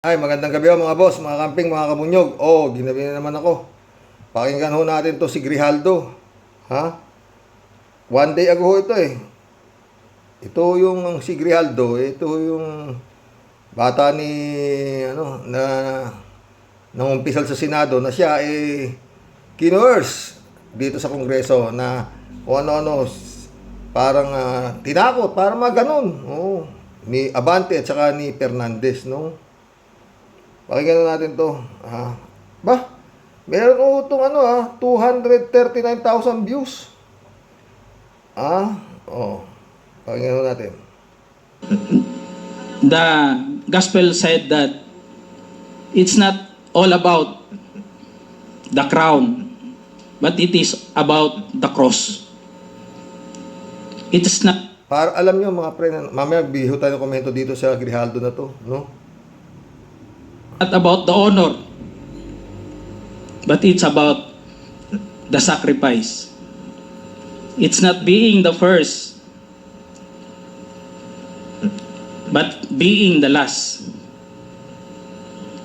Ay, magandang gabi mga boss, mga kamping, mga kabunyog. Oh, ginabi na naman ako. Pakinggan ho natin to si Grijaldo. Ha? One day ago ito eh. Ito yung si Grijaldo, ito yung bata ni na nangumpisal sa Senado na siya kinurse dito sa Kongreso na kung ano-ano parang tinakot, parang mga ganun. Oh, ni Abante at saka ni Fernandez, no? Pakinggan natin to. Meron itong 239,000 views. Pakinggan natin. The gospel said that it's not all about the crown, but it is about the cross. It is not Para alam nyo mga pre, mamaya biho tayo ng komento dito sa Grijaldo na to, no? about the honor, but it's about the sacrifice. It's not being the first, but being the last.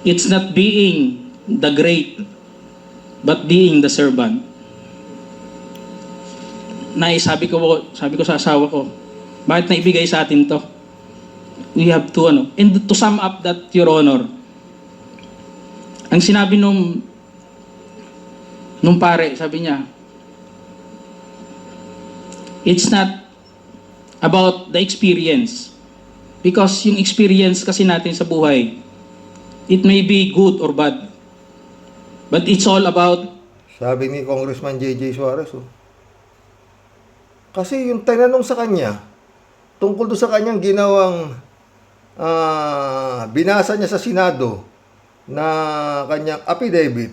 It's not being the great, but being the servant. Sabi ko sa asawa ko, bakit naibigay sa atin to? We have to and to sum up that, Your Honor, ang sinabi nung pare, sabi niya, it's not about the experience. Because yung experience kasi natin sa buhay, it may be good or bad. But it's all about... Sabi ni Congressman J.J. Suarez, kasi yung tinanong sa kanya, tungkol doon sa kanyang ginawang binasa niya sa Senado na kanyang affidavit,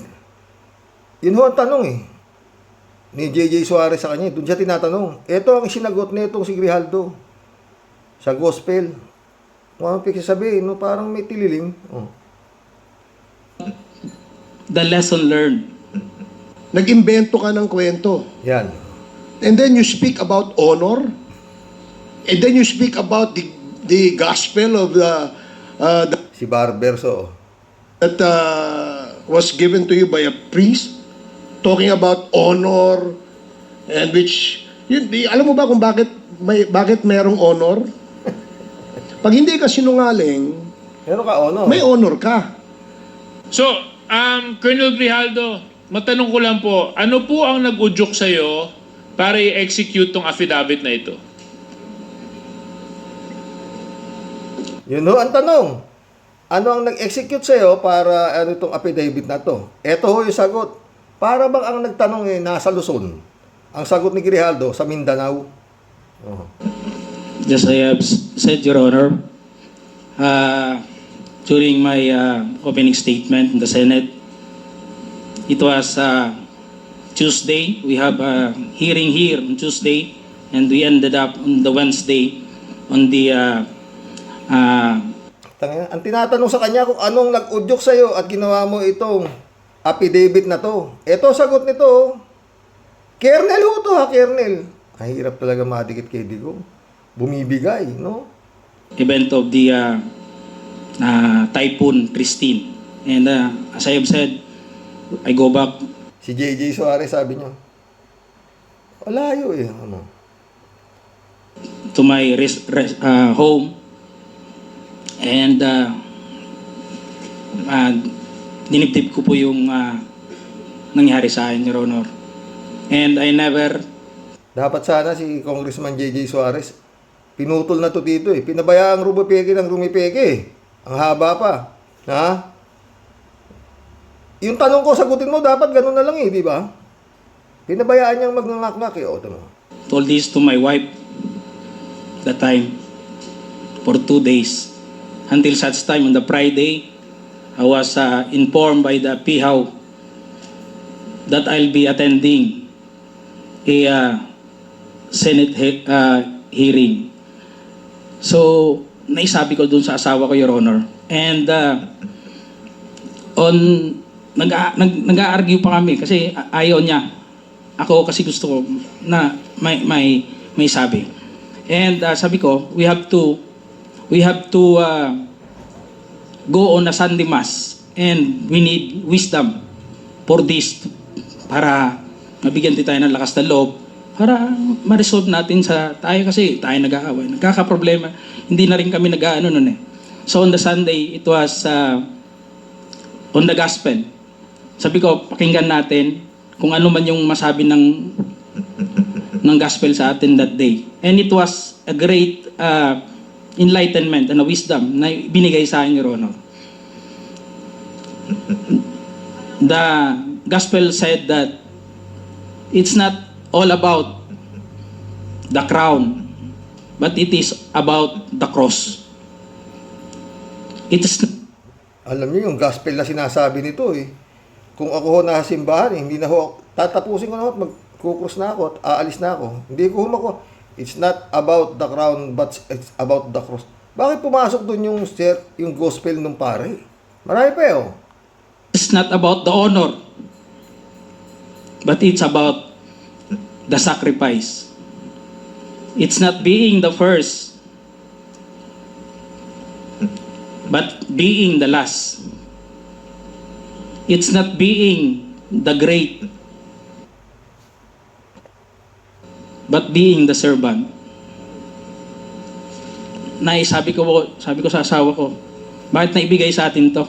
yun ho ang tanong ni J.J. Suarez sa kanya. Doon siya tinatanong. Ito ang sinagot nitong si Grijaldo sa gospel. Kung ano sabihin, parang may tililing. The lesson learned. Nag-imbento ka ng kwento. Yan. And then you speak about honor. And then you speak about the gospel of Si Barberso. that was given to you by a priest, talking about honor, and which alam mo ba kung bakit mayroong honor? Pag hindi ka sinungaling, Meron ka honor. may honor ka. So, Colonel Grijaldo, matanong ko lang po, ano po ang nag-udyok sa'yo para i-execute tong affidavit na ito? Yun ho ang tanong. Ano ang nag-execute sa'yo para itong affidavit na to? Ito ho yung sagot. Para bang ang nagtanong nasa Luzon? Ang sagot ni Grijaldo sa Mindanao. Just I have said, Your Honor, during my opening statement in the Senate, it was Tuesday. We have a hearing here on Tuesday, and we ended up on the Wednesday on the Ang tinatanong sa kanya kung anong nag-udyok sa'yo at ginawa mo itong affidavit na to. Ito sagot nito. Kernel ho to Kernel. Ay, hirap talaga madikit kay Digo. Bumibigay, no? event of the Typhoon Christine. And as I have said, I go back Si J.J. Suarez sabi niya, walayo to my home, and dinibdib ko po yung nangyari sa akin, Your Honor. And I never... Dapat sana si Congressman J.J. Suarez, pinutol na to dito Pinabayaan ang rumipeke ng rumipeke. Ang haba pa. Ha? Yung tanong ko, sagutin mo, dapat ganun na lang di ba? Pinabayaan niyang magnangak-ngak told this to my wife that time for 2 days. Until such time, on the Friday, I was informed by the PIHAW that I'll be attending a Senate hearing. So, naisabi ko dun sa asawa ko, Your Honor. And nag-a-argue pa kami kasi ayaw niya. Ako kasi gusto ko na may sabi. And sabi ko, we have to go on a Sunday Mass. And we need wisdom for this para mabigyan din tayo ng lakas na loob para ma-resolve natin sa tayo kasi tayo nag-aaway. Nagkaka-problema. Hindi na rin kami nag-aano nun eh. So on the Sunday, it was on the gospel. Sabi ko, pakinggan natin kung ano man yung masabi ng gospel sa atin that day. And it was a great enlightenment and a wisdom na binigay sa akin, Your Honor. The gospel said that it's not all about the crown, but it is about the cross. It is Alam niyo yung gospel na sinasabi nito eh. Kung ako ho nasa simbahan, hindi na ho, tatapusin ko na ho at magkukrus na ako at aalis na ako. Hindi ko humako. It's not about the crown, but it's about the cross. Bakit pumasok doon yung gospel nung pare? Marami pa eh oh. It's not about the honor, but it's about the sacrifice. It's not being the first, but being the last. It's not being the great, but being the servant. Sabi ko sa asawa ko, bakit naibigay sa atin to?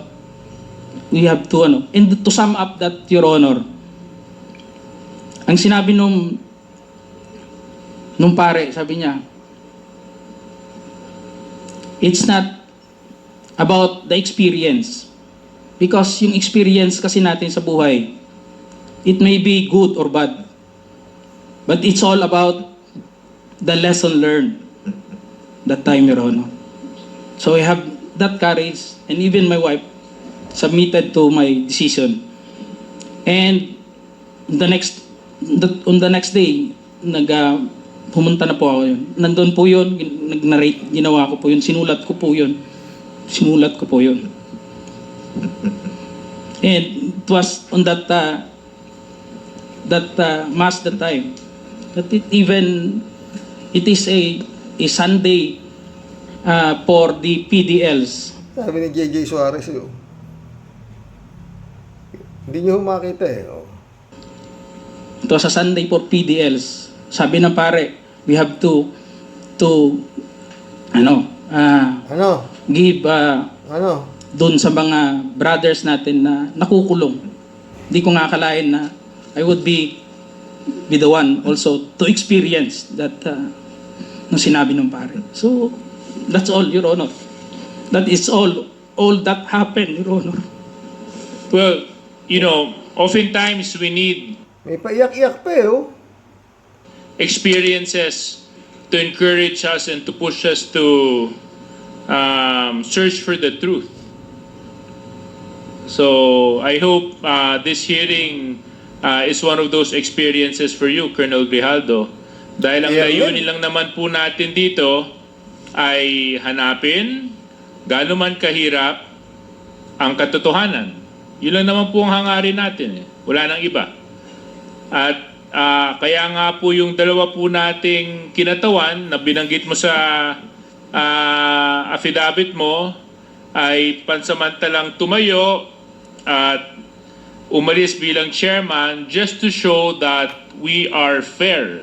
We have to and to sum up that, Your Honor, ang sinabi nung pare, sabi niya, it's not about the experience. Because yung experience kasi natin sa buhay, it may be good or bad. But it's all about the lesson learned that time, Your Honor. So I have that courage, and even my wife submitted to my decision. And on the next day, pumunta na po ako yun. Nandun po yun, nag-narrate, ginawa ko po yun, sinulat ko po yun. And it was on that mass that time that it is a Sunday for the PDLs. Sabi ni JJ Suarez yun. Hindi nyo makita eh. Oh. It was a Sunday for PDLs. Sabi ng pare, we have to give doon sa mga brothers natin na nakukulong. Hindi ko nga akalain na I would be the one also to experience that nung sinabi ng pare. So, that's all, Your Honor. That is all that happened, Your Honor. Well, oftentimes we need May paiyak-iyak pa eh oh. experiences to encourage us and to push us to search for the truth. So I hope this hearing is one of those experiences for you, Colonel Grijaldo. Dahil ang layunin lang naman po natin dito ay hanapin gaano man kahirap ang katotohanan. Yun lang naman po ang hangarin natin. Wala nang iba. At kaya nga po yung dalawa po nating kinatawan na binanggit mo sa affidavit mo ay pansamantalang tumayo at umalis bilang chairman just to show that we are fair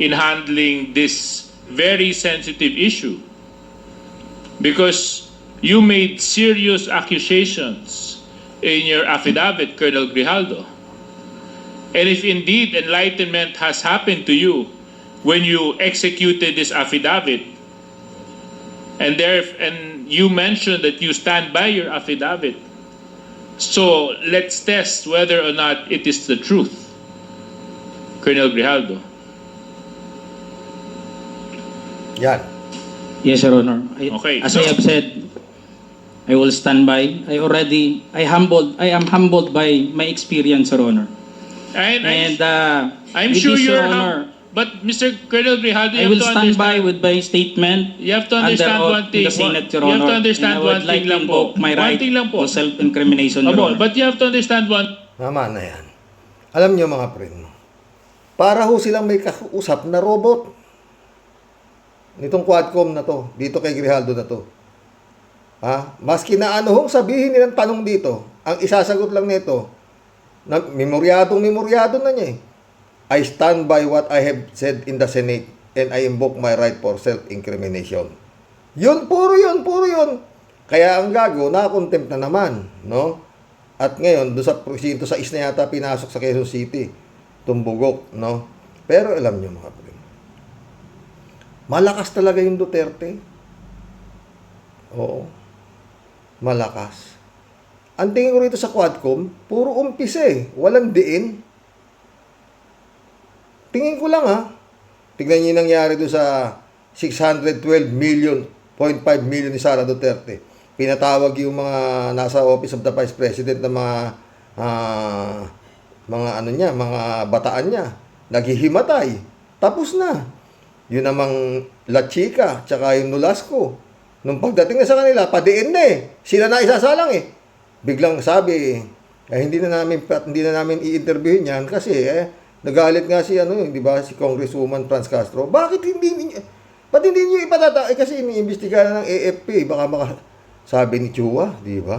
in handling this very sensitive issue. Because you made serious accusations in your affidavit, Colonel Grijaldo. And if indeed enlightenment has happened to you when you executed this affidavit, and you mentioned that you stand by your affidavit, so let's test whether or not it is the truth, Colonel Grijaldo. Yan. Yes, Your Honor. Okay. As I have said, I will stand by. I am humbled by my experience, Your Honor. I'm with sure this, Your you're Honor, but Mr. Colonel Grijaldo, I you will have to stand by understand. with my statement. You have to under understand oath one in thing. the Senate, Your You have Honor. to understand And I one would like thing to lang po. invoke my One right thing lang po. to self-incrimination, Your Opo, Honor. but you have to understand one. Tama na yan. Alam nyo mga friend, para ho silang may kausap na robot. Nitong Quadcom na to, dito kay Grijaldo na to. Maski na ano hong sabihin nilang tanong dito, ang isasagot lang nito, na memoryado na niya eh. I stand by what I have said in the Senate and I invoke my right for self-incrimination. Yun, puro yun. Kaya ang gago, nakakontempt na naman, no? At ngayon, doon sa presinto sa isna yata pinasok sa Quezon City, tumbugok, no? Pero alam niyo mga kapatid, malakas talaga yung Duterte. Oo. Malakas. Ang tingin ko rito sa Quadcom, puro umpisa eh. Walang diin. Tingin ko lang Tingnan niyo yung nangyari doon sa 612 million, 0.5 million ni Sara Duterte. Pinatawag yung mga nasa Office of the Vice President na mga bataan niya. Naghihimatay. Tapos na. Yun namang La Chica, tsaka yung Nolasco. Nung pagdating na sa kanila, padiin na eh. Sila na isasalang eh. Biglang sabi, hindi na namin i-interviewin yan kasi nagalit nga si di ba, si Congresswoman Franz Castro. Ba't hindi niyo ipatata? Kasi iniimbestigahan ng AFP, baka sabi ni Chua, di ba?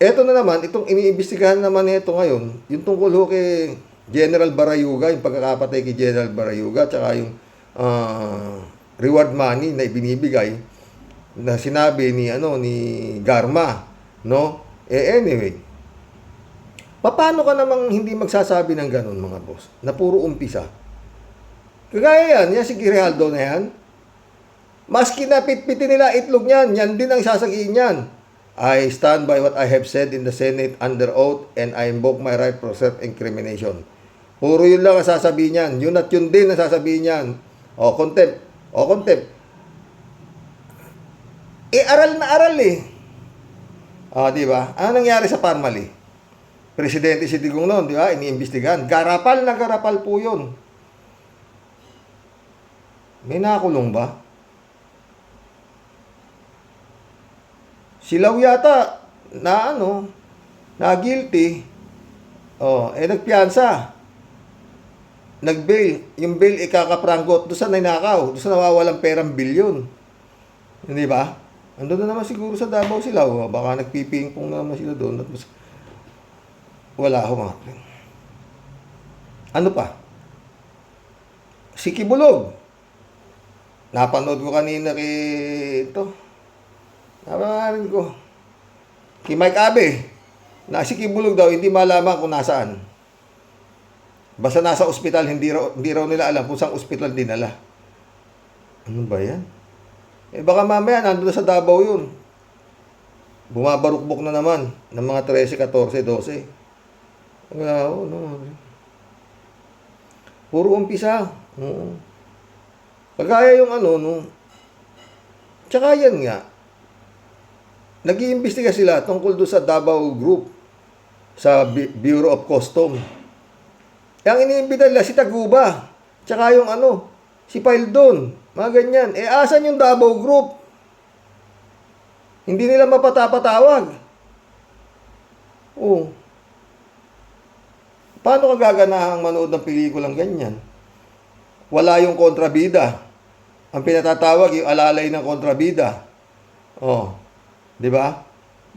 Eto na naman, itong iniimbestigahan naman nito ngayon, yung tungkol kay General Barayuga, yung pagkakapatay kay General Barayuga, tsaka yung reward money na ibinibigay na sinabi ni Garma, no? Anyway, paano ka namang hindi magsasabi ng ganun, mga boss? Na puro umpisa. Kagaya yan si Grijaldo na yan. Maski na pitpitin nila itlog niyan, yan din ang sasagiin niyan. I stand by what I have said in the Senate under oath and I invoke my right for self-incrimination. Puro yun lang ang sasabihin niyan. Yun at yun din ang sasabihin niyan. Contempt. Aral na aral eh. Di ba? Ano nangyari sa Parmali? Presidente si Digong noon, di ba? Iniimbestigahan. Garapal na garapal po yun. May nakulong ba? Silaw yata na guilty. Nagpiyansa. Nag-bail. Yung bail ikakapranggot doon sa ninakaw, doon sa nawawalang perang bilyon. Hindi ba? Ando na naman siguro sa Davao sila. Baka nagpipingpong na naman sila doon. Wala ako mga. Ano pa? Si Kibulog. Napanood ko kanina napanood ko. Kay Mike Abe. Na si Kibulog daw, hindi malaman kung nasaan. Basta nasa ospital, hindi raw nila alam kung saan ospital dinala. Ano ba yan? Baka mamaya, nandun na sa Davao yun. Bumabarukbok na naman ng mga 13, 14, 12. Puro umpisa. Kagaya yung tsaka yan nga. Nag-iimbestiga sila tungkol doon sa Davao Group sa Bureau of Custom. Ang iniimbita nila si Taguba. Tsaka yung si Paildon. Mga ganyan. Asan yung Davao Group? Hindi nila mapatapatawag. Paano ka gaganahang manood ng pelikulang ganyan? Wala yung kontrabida. Ang pinatatawag yung alalay ng kontrabida. Di ba?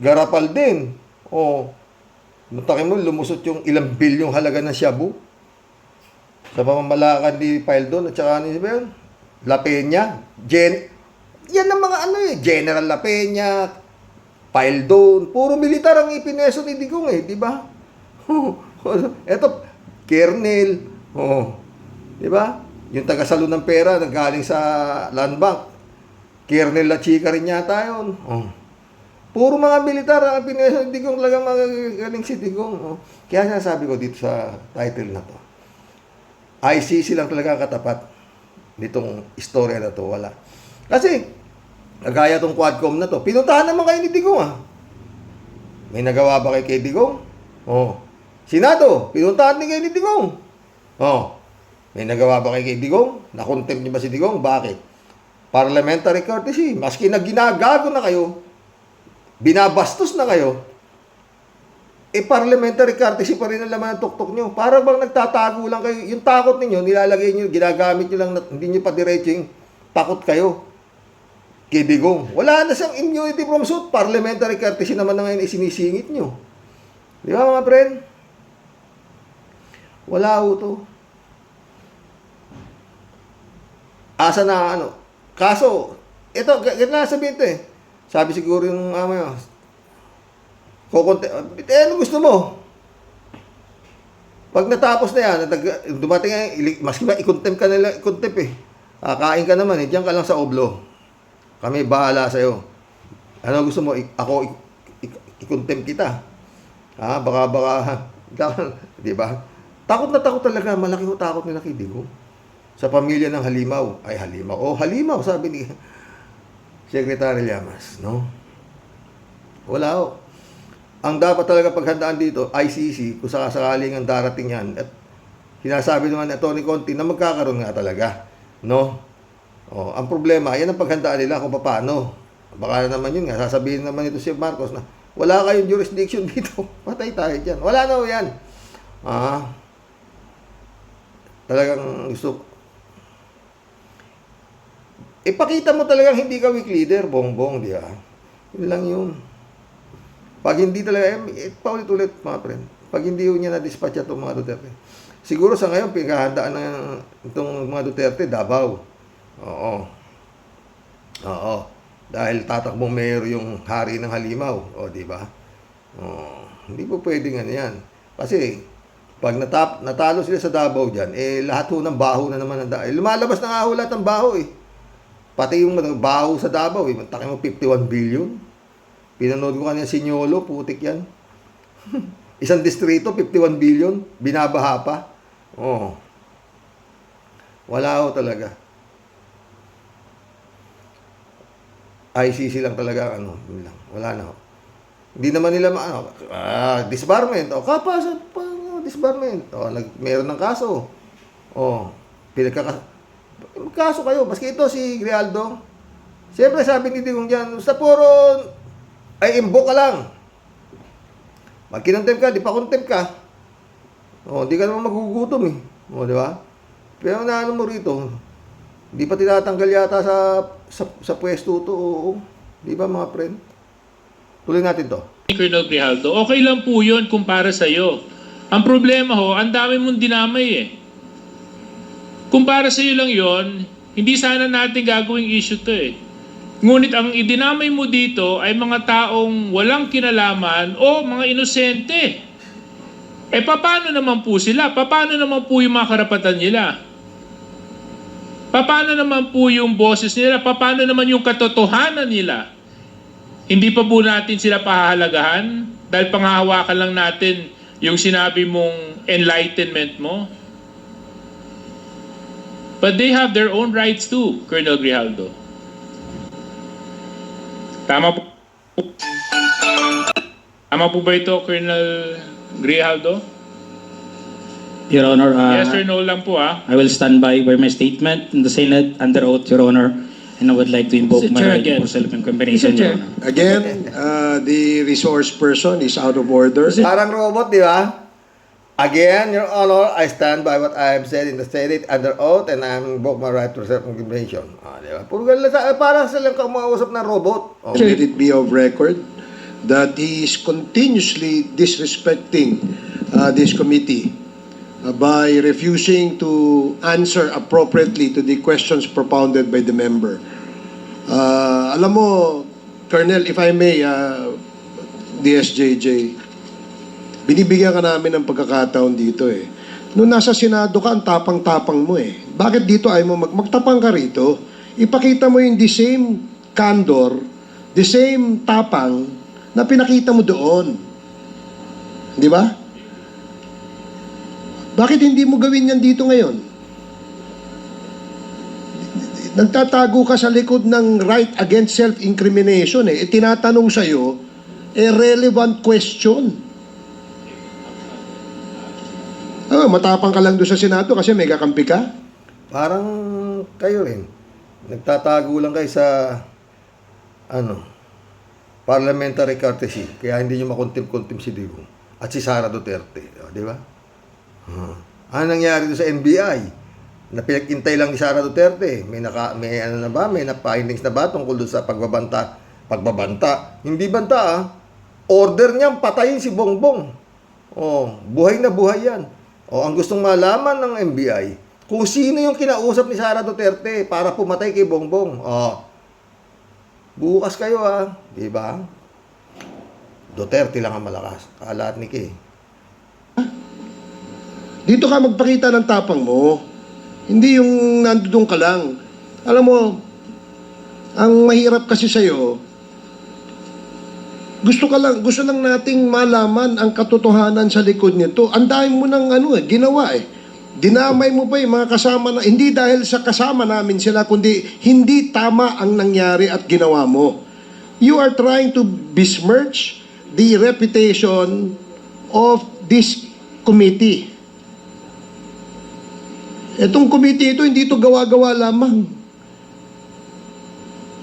Garapal din. Matakin mo, lumusot yung ilang bilyong halaga ng shabu. Sa pamamalakan ni Paildon at saka ni La Peña. Yan ang mga General La Peña, Paildon. Puro militar ang ipineso ni Digong di ba? Eto, Kernel. Di ba? Yung tagasalo ng pera nanggaling sa Land Bank. Kernel La Chica rin yata yun. Puro mga militar ang pineso ni Digong, talagang magaling si Digong. Kaya sinasabi ko dito sa title na to, ICC lang talaga katapat nitong istorya na to. Wala. Kasi, nagaya tong Quadcom na to, pinuntahan naman kayo ni Digong May nagawa ba kay Digong? Senado, pinuntahan din kayo ni Digong. May nagawa ba kay Digong? Nakontempt niyo ba si Digong? Bakit? Parliamentary courtesy. Maski na ginagago na kayo, binabastos na kayo, parliamentary courtesy pa rin ang laman ng tuktok nyo. Para bang nagtatago lang kayo. Yung takot ninyo, nilalagay nyo, ginagamit nyo lang, hindi nyo pa diretso yung takot kayo. kay Digong. Wala na siyang immunity from suit. Parliamentary courtesy naman na ngayon isinisingit nyo. Di ba mga friend? Wala ho to. Asa na ano. Kaso, ito, ganito na sabihin ito eh. Sabi siguro yung ano gusto mo? Pag natapos na yan, dumating nga, maski ba i-contempt ka nila, i-contempt eh. Kain ka naman eh, diyan ka lang sa oblo. Kami bahala sa'yo. Ano gusto mo? Ako, i-contempt kita. Baka, di ba? Takot na takot talaga, malaki ho takot nila kay Digong. Sa pamilya ng Halimaw. Ay, Halimaw. Oh, Halimaw, sabi ni Secretary Llamas, no? Wala ho. Ang dapat talaga paghandaan dito, ICC, kung sakasakaling ang darating yan, at sinasabi naman ni Tony Conti na magkakaroon nga talaga, no? Ang problema, yan ang paghandaan nila kung paano. Baka naman yun nga, sasabihin naman ito si Marcos na, wala kayong jurisdiction dito, patay tayo dyan. Wala na ho yan. Talagang gusto, ipakita mo talagang hindi ka weak leader, bongbong, di ba? Yun lang yun. Pag hindi talaga, paulit-ulit mga friend. Pag hindi yun niya na-dispatch itong mga Duterte. Siguro sa ngayon, pinakahandaan ng itong mga Duterte, Davao. Oo. Dahil tatakbong mayor yung hari ng Halimaw. Di ba? Hindi po pwedeng ano yan. Kasi, pag natalo sila sa Davao dyan, lahat ho ng baho na naman. Lumalabas na nga ho lahat ng baho eh. Pati yung baho sa Davao, takin mo 51 billion. Pinanood ko kanina si Nyolo, putik yan. Isang distrito, 51 billion, binabaha pa. Wala ho talaga. ICC lang talaga, wala na ho. Hindi naman nila, disbarment, kapasan pa, disbarment. Meron ng kaso. Kaso kayo, maski ito si Grijaldo. Siyempre sabi ni Digong dyan, sa puro, ay imbo ka lang. Magkinontempt ka, di pa contempt ka. Di ka naman magugutom eh. Di ba? Pero naano mo rito, di pa tinatanggal yata sa pwesto to. Di ba mga friend? Tuloy natin to. Colonel Grijaldo, okay lang po yun kung para sa'yo. Ang problema ho, ang dami mong dinamay eh. Kung para sa'yo lang yon, hindi sana natin gagawing issue to eh. Ngunit ang idinamay mo dito ay mga taong walang kinalaman o mga inosente. Paano naman po sila? Paano naman po yung mga karapatan nila? Paano naman po yung boses nila? Paano naman yung katotohanan nila? Hindi pa po natin sila pahahalagahan dahil panghahawakan lang natin yung sinabi mong enlightenment mo? But they have their own rights too, Colonel Grijaldo. Tama po ba ito, Colonel Grijaldo? Your Honor, Yes or no lang po I will stand by my statement in the Senate under oath, Your Honor, and I would like to invoke Mr. my Chair, right again. for self-incrimination, Mr. Chair. Your Honor. Again, the resource person is out of order. Parang robot, di ba? Again, Your Honor, I stand by what I have said in the Senate under oath and I invoke my right to self-incrimination. Di ba? Puro ganun lang parang silang kumausap na robot. Let it be of record that he is continuously disrespecting this committee by refusing to answer appropriately to the questions propounded by the member. Alam mo, Colonel, if I may, DSJJ, binibigyan ka namin ng pagkakataon dito eh. Nung nasa Senado ka, ang tapang-tapang mo eh. Bakit dito ay mo magtapang ka rito? Ipakita mo yung the same candor, the same tapang na pinakita mo doon. Di ba? Bakit hindi mo gawin yan dito ngayon? Nagtatago ka sa likod ng right against self-incrimination eh. Tinatanong sa'yo, relevant question. Matapang ka lang doon sa Senado kasi may kakampi ka? Parang kayo rin. Nagtatago lang kayo sa parliamentary courtesy. Kaya hindi nyo makontempt-contempt si Digong. At si Sara Duterte. Di ba? Ano nangyari doon sa NBI? na pinag-intay lang ni Sara Duterte. May ano na ba? May na-findings na ba tungkol doon sa pagbabanta? Hindi banta ah. Order niyang patayin si Bongbong. Oh, buhay na buhay yan. Oh, ang gustong malaman ng NBI, kung sino yung kinausap ni Sara Duterte para pumatay kay Bongbong. Oh. Bukas kayo ah, di ba? Duterte lang ang malakas. Kalat ni Kay. Dito ka magpakita ng tapang mo. Hindi yung nandoon ka lang. Alam mo, ang mahirap kasi sa'yo, gusto lang nating malaman ang katotohanan sa likod nito. Ang dami mo ng ginawa eh. Dinamay mo pa yung mga kasama na, hindi dahil sa kasama namin sila, kundi hindi tama ang nangyari at ginawa mo. You are trying to besmirch the reputation of this committee. Itong committee ito, hindi ito gawa-gawa lamang.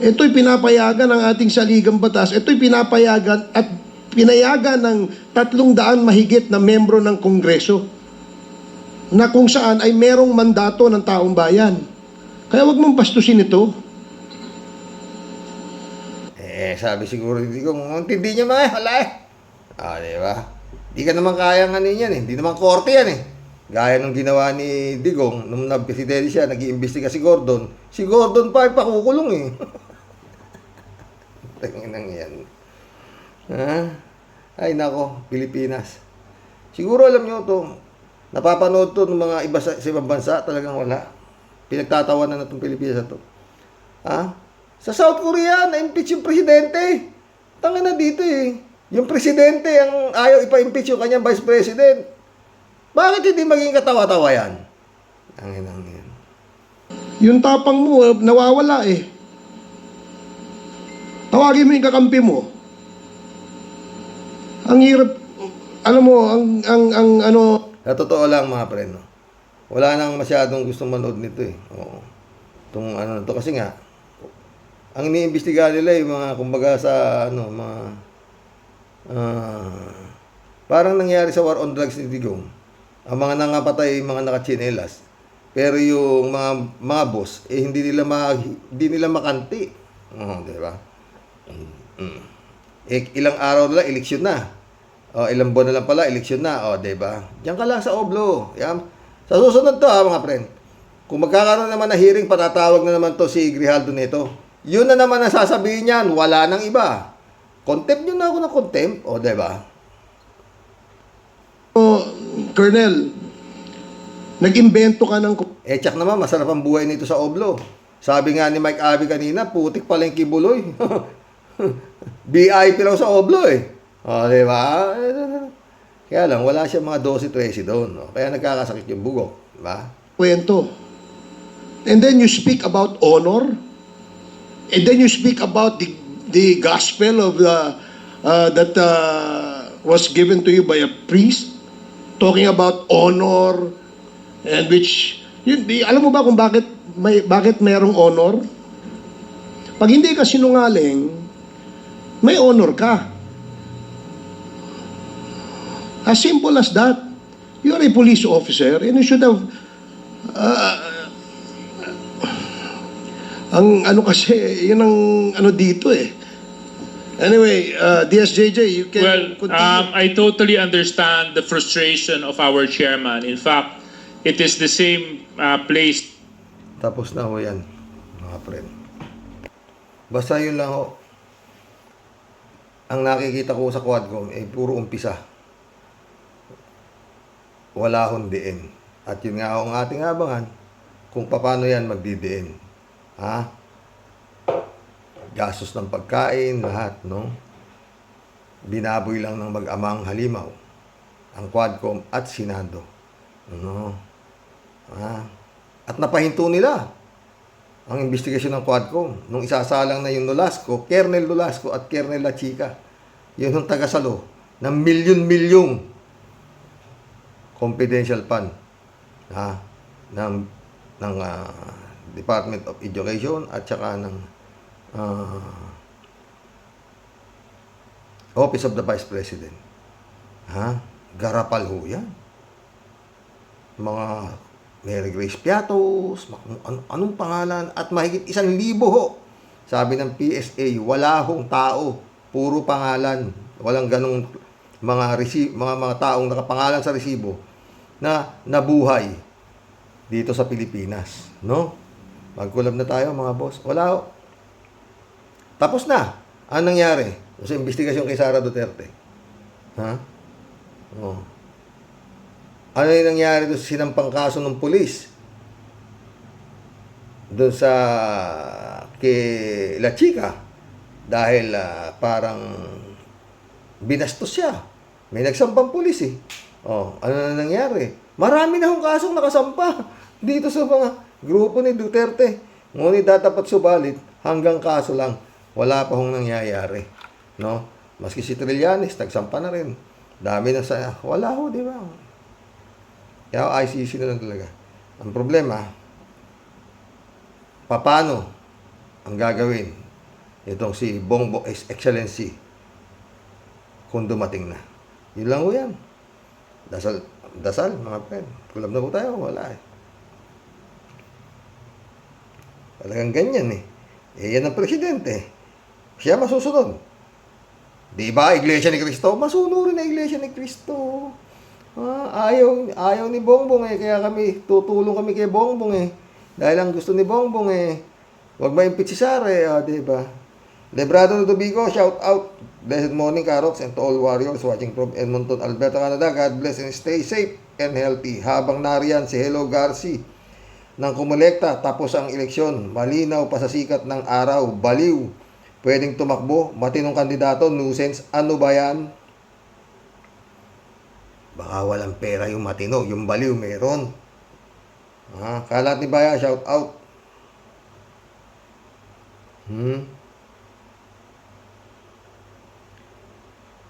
Ito'y pinapayagan ng ating saligang batas. Ito'y pinapayagan at pinayagan ng 300 mahigit na membro ng Kongreso na kung saan ay merong mandato ng taong bayan. Kaya wag mong bastusin ito. Sabi siguro, hindi ko, hindi niya mga wala eh. Ah, di ba? Di ka naman kayang ano yan eh. Hindi naman korte yan eh. Gaya nung ginawa ni Digong, nung nag-presidente siya, nag-iimbestiga si Gordon pa ay pakukulong eh. Tanginang yan. Ha? Ay nako, Pilipinas. Siguro alam nyo to, napapanood to ng mga iba sa ibang bansa, talagang wala. Pinagtatawanan na itong Pilipinas na to. Ha? Sa South Korea, na-impeach yung presidente. Tangin na dito eh. Yung presidente ang ayaw ipa-impeach yung kanyang vice president. Bakit hindi maging katawa-tawa yan? Tangin yan. Yung tapang mo, nawawala eh. Tawagin mo yung kakampi mo. Ang hirap, alam mo, Sa totoo lang mga pre, no? Wala nang masyadong gustong manood nito eh. Oo. Itong ano to kasi nga, ang iniimbestiga nila yung mga, kumbaga sa, parang nangyari sa war on drugs ni Digong. Ang mga nangapatay, mga nakachinelas. Pero yung mga boss, hindi nila makanti. Di ba? Ilang araw na lang, eleksyon na. Ilang buwan na lang pala, eleksyon na. Di ba? Diyan ka lang sa Oblo. Yan. Sa susunod to mga friend. Kung magkakaroon naman na hearing, patatawag na naman to si Grijaldo nito. Yun na naman ang sasabihin niyan, wala nang iba. Contempt nyo na ako ng contempt. Di ba? Colonel, nag-imbento ka ng... Tsak naman, masarap ang buhay nito sa Oblo. Sabi nga ni Mike Abby kanina, putik pala yung kibuloy. VIP lang sa Oblo eh. Di ba? Kaya lang, wala siya mga 12-13 doon. Kaya nagkakasakit yung bugok. Di ba? Kwento. And then you speak about honor. And then you speak about the gospel of that was given to you by a priest. Talking about honor and which alam mo ba kung bakit merong honor? Pag hindi ka sinungaling, may honor ka. As simple as that. You're a police officer and you should have ang kasi yun ang dito eh. Anyway, DSJJ, you can continue. I totally understand the frustration of our chairman. In fact, it is the same place. Tapos na ho yan, mga friend. Basta yun lang ho. Ang nakikita ko sa Quadcom ay puro umpisa. Wala hong diin. At yun nga ho ang ating abangan kung paano yan magdidiin. Ha? Gastos ng pagkain, lahat, no? Binaboy lang ng mag-amang halimaw ang Quadcom at Senado. No? At napahinto nila ang investigasyon ng Quadcom nung isasalang na yung Nolasco, Kernel Nolasco at Kernel La Chica. Yun yung tagasalo ng milyon-milyong confidential fund ng Department of Education at saka ng Office of the Vice President. Garapal ho yan. Mga Mary Grace Piatos, anong pangalan, at mahigit 1,000 ho. Sabi ng PSA, wala hong tao, puro pangalan. Walang ganong mga taong nakapangalan sa resibo na nabuhay dito sa Pilipinas, no? Magkulab na tayo mga boss. Wala ho. Tapos na. Anong nangyari sa investigasyon kay Sara Duterte? Ha? Oh. Ano yung nangyari doon sa sinampang kaso ng pulis? Doon sa kay La Chica. Dahil parang binastos siya. May nagsampang pulis eh. Oh, ano na nangyari? Marami na hong kasong nakasampa dito sa mga grupo ni Duterte. Ngunit datapat subalit, hanggang kaso lang, wala pa hong nangyayari. No? Maski si Trillanes, nagsampa na rin. Dami na sa... Wala ho, di ba? Kaya ICC na lang talaga. Ang problema, paano ang gagawin itong si Bongbong Excellency kung dumating na? Yun lang ho yan. Dasal, mga friend. Kulab na po tayo, wala eh. Talagang ganyan eh. Yan ang presidente. Siya masusunod. Di ba, Iglesia ni Cristo? Masunurin na Iglesia ni Cristo. Ayaw ni Bongbong eh. Kaya tutulong kami kay Bongbong eh. Dahil ang gusto ni Bongbong eh, huwag ma-impeach si Sara eh. Di ba? Lebrado de Dobigo, shout out. Blessed morning, Karoks, and to all warriors watching from Edmonton, Alberta, Canada. God bless and stay safe and healthy. Habang nariyan si Hello Garci nang kumulekta tapos ang eleksyon, malinaw pa sa sikat ng araw, baliw. Pwedeng tumakbo, matinong kandidato, nuisance. Ano ba yan? Baka walang pera yung matino, yung baliw meron. Kalat ni Baya, shout out.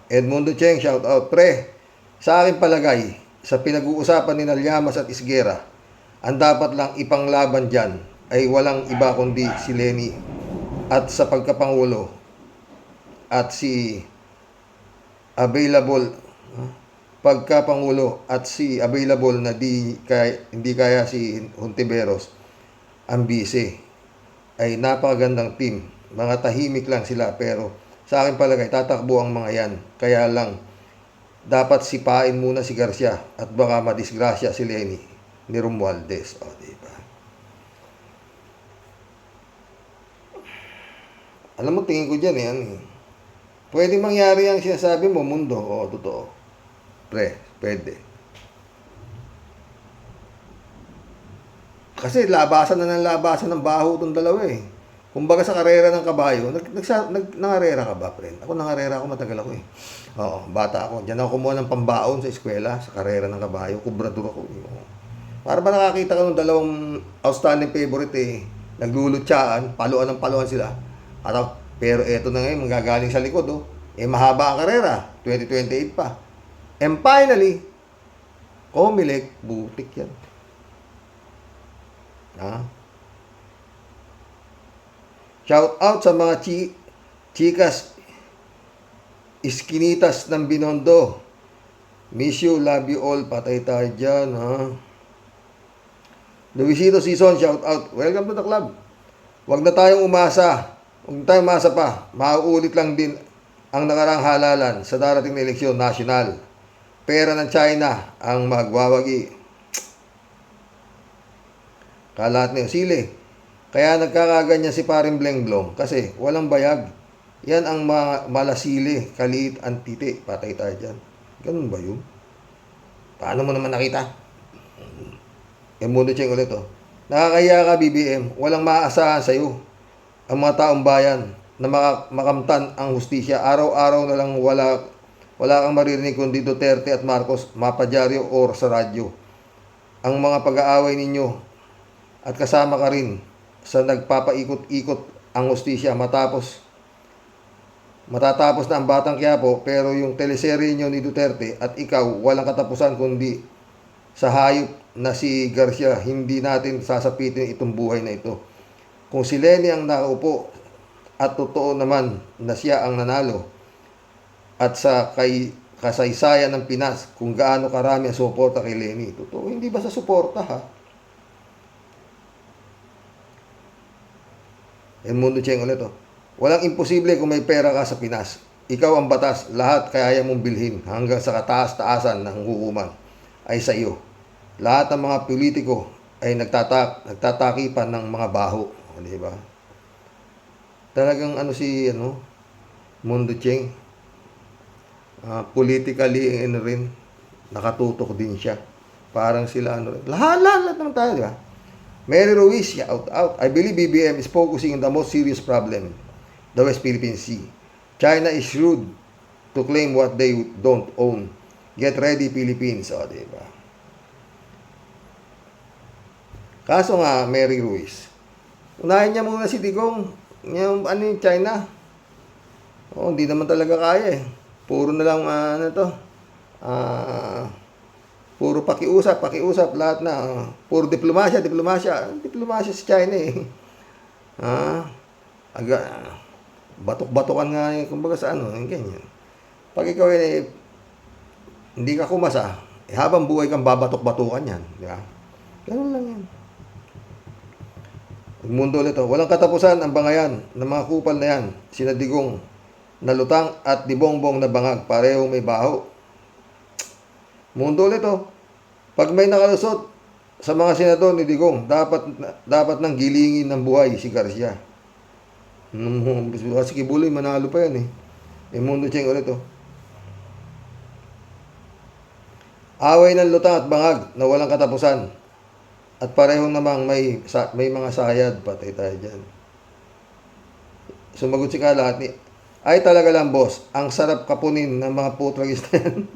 Edmundo Cheng, shout out. Pre, sa aking palagay, sa pinag-uusapan ni Llamas at Isguera, ang dapat lang ipanglaban dyan ay walang iba kundi si Leni at sa pagkapangulo at si available pagkapangulo at si available na hindi kaya si Hontiveros ang vice ay napakagandang team. Mga tahimik lang sila pero sa akin palagay tatakbo ang mga yan. Kaya lang dapat sipain muna si Garcia at baka madisgrasya si Leni ni Romualdez. O, diba? Alam mo, tingin ko dyan eh. Pwede mangyari ang sinasabi mo, mundo. O, totoo. Pre, pwede. Kasi labasan na ng labasan ng baho itong dalawa eh. Kumbaga sa karera ng kabayo, nangarera ka ba, friend? Ako nangarera ako, matagal ako eh. Oo, bata ako. Diyan ako kumuha ng pambaon sa eskwela, sa karera ng kabayo. Kubrador ako. Para ba nakakita ka ng dalawang outstanding favorite eh. Naglulutsaan, paluan sila. Pero eto na ngayon, manggagaling sa likod oh. Eh mahaba ang karera, 2028 pa. And finally, Comelec, butik yan. Shout out sa mga chikas iskinitas ng Binondo. Miss you, love you all. Patay tayo dyan, Luisito Season, shout out. Welcome to the club. Huwag na tayong umasa. Huwag na tayong umasa pa. Mauulit lang din ang nakarang halalan sa darating na eleksyon national. Pera ng China ang magwawagi. Kalat niyo, sili. Kaya nagkakaganyan si Paring Blenglong kasi walang bayag. Yan ang malasili, kaliit, antiti. Patay tayo dyan. Ganun ba yun? Paano mo naman nakita? Mundo Cheng ulit oh. Nakakaya ka BBM. Walang maaasahan sa'yo. Ang mga taong bayan na makamtan ang hustisya. Araw-araw na lang wala kang maririnig kundi Duterte at Marcos mapadyaryo or sa radyo. Ang mga pag-aaway ninyo at kasama ka rin sa nagpapaikot-ikot ang hustisya matatapos na ang Batang Quiapo pero yung teleserye nyo ni Duterte at ikaw walang katapusan kundi sa hayop na si Garcia. Hindi natin sasapitin itong buhay na ito. Kung si Leni ang nakaupo at totoo naman na siya ang nanalo at sa kasaysayan ng Pinas kung gaano karami ang suporta kay Leni. Totoo, hindi ba sa suporta ha? Mundo Cheng ulit, oh. Walang imposible kung may pera ka sa Pinas. Ikaw ang batas, lahat kaya mong bilhin hanggang sa kataas-taasan ng hukuman ay sa iyo. Lahat ng mga politiko ay nagtatakipan ng mga baho, di ba? Talagang Mundo Cheng, politically rin, nakatutok din siya. Parang sila lahat naman tayo, di ba? Mary Ruiz, shout out. I believe BBM is focusing on the most serious problem, the West Philippine Sea. China is shrewd to claim what they don't own. Get ready, Philippines. O, diba? Kaso nga, Mary Ruiz, unahin niya muna si Digong. Yung China. O, hindi naman talaga kaya eh. Puro na lang, puro pakiusap, lahat na. Puro diplomasya. Diplomasya sa China eh. Batok-batokan nga yung kumbaga sa ganyan. Pag ikaw hindi ka kumasa, habang buhay kang babatok-batukan yan. Di ba? Ganun lang yan. Ang mundo ulit, walang katapusan ang bangayan ng mga kupal na yan. Sina Digong, Nalutang at Dibongbong na bangag, parehong may baho. Mundo ulit, pag may nakalusot sa mga senador ni Digong, dapat nang gilingin ng buhay si Garcia. Kasi Kibuloy, manalo pa yan eh. Mundo Cheng ulit, away ng lutang at bangag na walang katapusan. At parehong namang may mga sayad, patay tayo dyan. Sumagot si Kalat, ay talaga lang boss, ang sarap kapunin ng mga putragis na yan.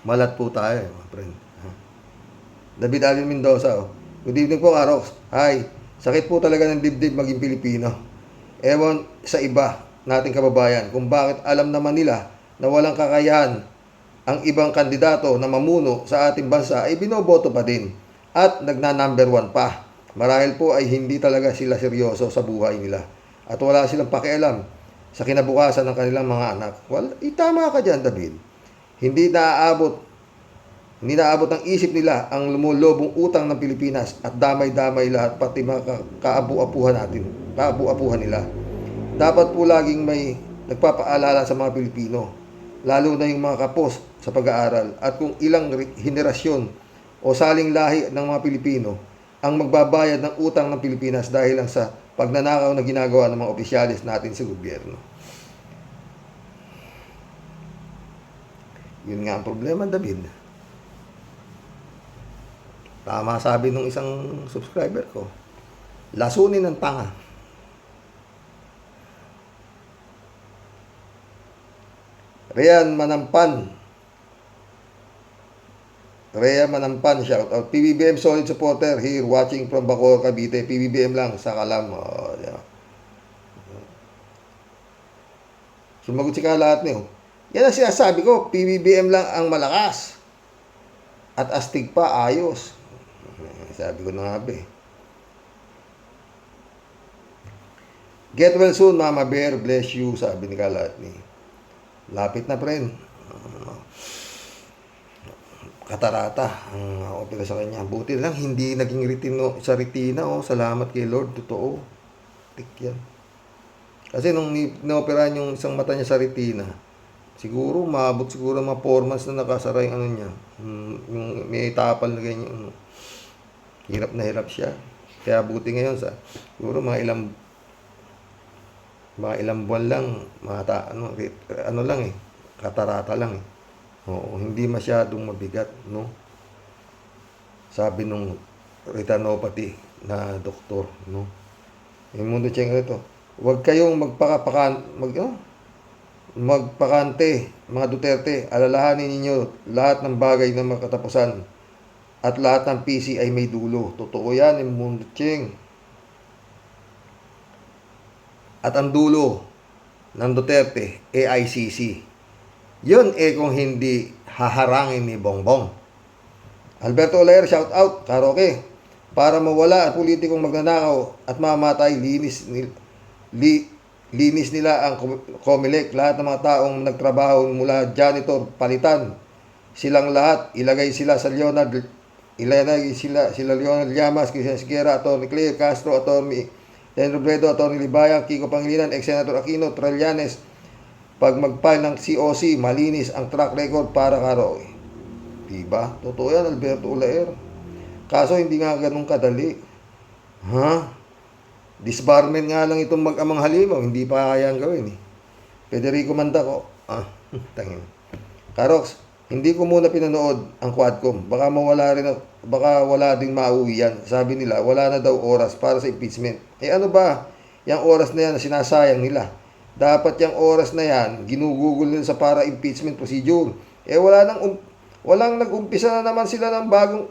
Malat po tayo, mga friend. David Alvin Mendoza, good evening po, Karox. Hi, sakit po talaga ng dibdib maging Pilipino. Ewan sa iba nating kababayan kung bakit alam naman nila na walang kakayahan ang ibang kandidato na mamuno sa ating bansa ay binoboto pa din at nagna-number 1 pa. Marahil po ay hindi talaga sila seryoso sa buhay nila at wala silang pakialam sa kinabukasan ng kanilang mga anak. Tama ka dyan, David. Hindi naaabot ng isip nila ang lumulobong utang ng Pilipinas at damay-damay lahat pati mga kaabu-apuhan nila. Dapat po laging may nagpapaalala sa mga Pilipino, lalo na yung mga kapos sa pag-aaral at kung ilang henerasyon o saling lahi ng mga Pilipino ang magbabayad ng utang ng Pilipinas dahil lang sa pagnanakaw na ginagawa ng mga opisyalis natin sa gobyerno. Yun nga ang problema, David. Tama sabi nung isang subscriber ko, lasunin ng tanga. Rhea Manampan, shout out. PBBM solid supporter here, watching from Bacoor, Cavite. PBBM lang, sa Kalam. Yeah. Sumagot si Kalat niyo. Yan ang sinasabi ko, PBBM lang ang malakas. At astig pa, ayos. Sabi ko na nga ba eh. Get well soon, Mama Bear. Bless you, sabi ni Kalat ni. Lapit na, friend. Katarata ang opera sa kanya. Buti lang, hindi naging sa retina. Salamat kay Lord. Totoo. Tik yan. Kasi nung inoperahan yung isang mata niya sa retina, siguro, maabot siguro mga 4 months na nakasara yung niya. Yung may tapal na ganyan. Hirap na hirap siya. Kaya buti ngayon siguro mga ilang buwan lang, katarata lang eh. Oo, hindi masyadong mabigat, no? Sabi nung retinopathy na doktor, no? Yung Mundo Cheng ito, huwag kayong magpakante, mga Duterte, alalahanin ninyo lahat ng bagay na makatapusan at lahat ng PC ay may dulo. Totoo yan, yung Mundo Cheng. At ang dulo ng Duterte, AICC. Yun kung hindi haharangin ni Bongbong. Alberto Olayer, shout out, Karoke. Para mawala ang politikong magnanakaw at mamatay, linis nila ang COMELEC. Lahat ng mga taong nagtrabaho mula janitor, palitan. Silang lahat, ilagay sila sa Leonard Ilanay, sila Leonel Llamas, Cristian Esguerra, Atty. Claire Castro, Atty. Dan Robredo, Atty. Libayan, Kiko Pangilinan, ex-Senator Aquino, Trillanes. Pag mag-file ng COC, malinis ang track record para karo. Diba? Totoo yan, Alberto Ulaer. Kaso hindi nga ganun kadali. Ha? Disbarment nga lang itong mag-amang halimaw, hindi pa kayang gawin eh. Federico Mandaco. Tangin. Karox, hindi ko muna pinanood ang Quadcom. Baka wala ding mauwi yan. Sabi nila, wala na daw oras para sa impeachment. Eh ano ba? Yung oras na yan na sinasayang nila. Dapat yung oras na yan, ginugugol nila sa para impeachment procedure. Eh walang nag-umpisa na naman sila ng bagong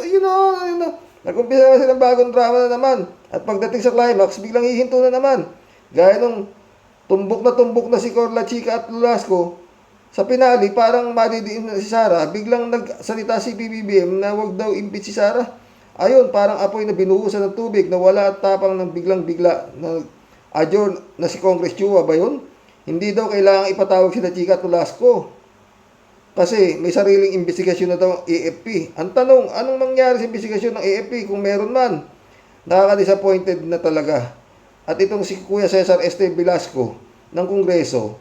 yun na. Nag-umpisa na sila ng bagong drama na naman. At pagdating sa climax, biglang hihinto na naman. Gaya nung tumbok na si Corla Chica at Lulasco, sa pinali, parang madidiin na si Sara, biglang nagsalita si PBBM na wag daw impeach si Sara. Ayun, parang apoy na binuhusan ng tubig, na wala at tapang ng biglang-bigla na adjourn na si Congress Chua ba yun? Hindi daw kailangang ipatawag sila Chica at Lulasco. Kasi may sariling investigasyon na daw ang AFP. Ang tanong, anong mangyari sa investigasyon ng AFP kung meron man? Nakaka-disappointed na talaga. At itong si Kuya Cesar Este Velasco ng Kongreso,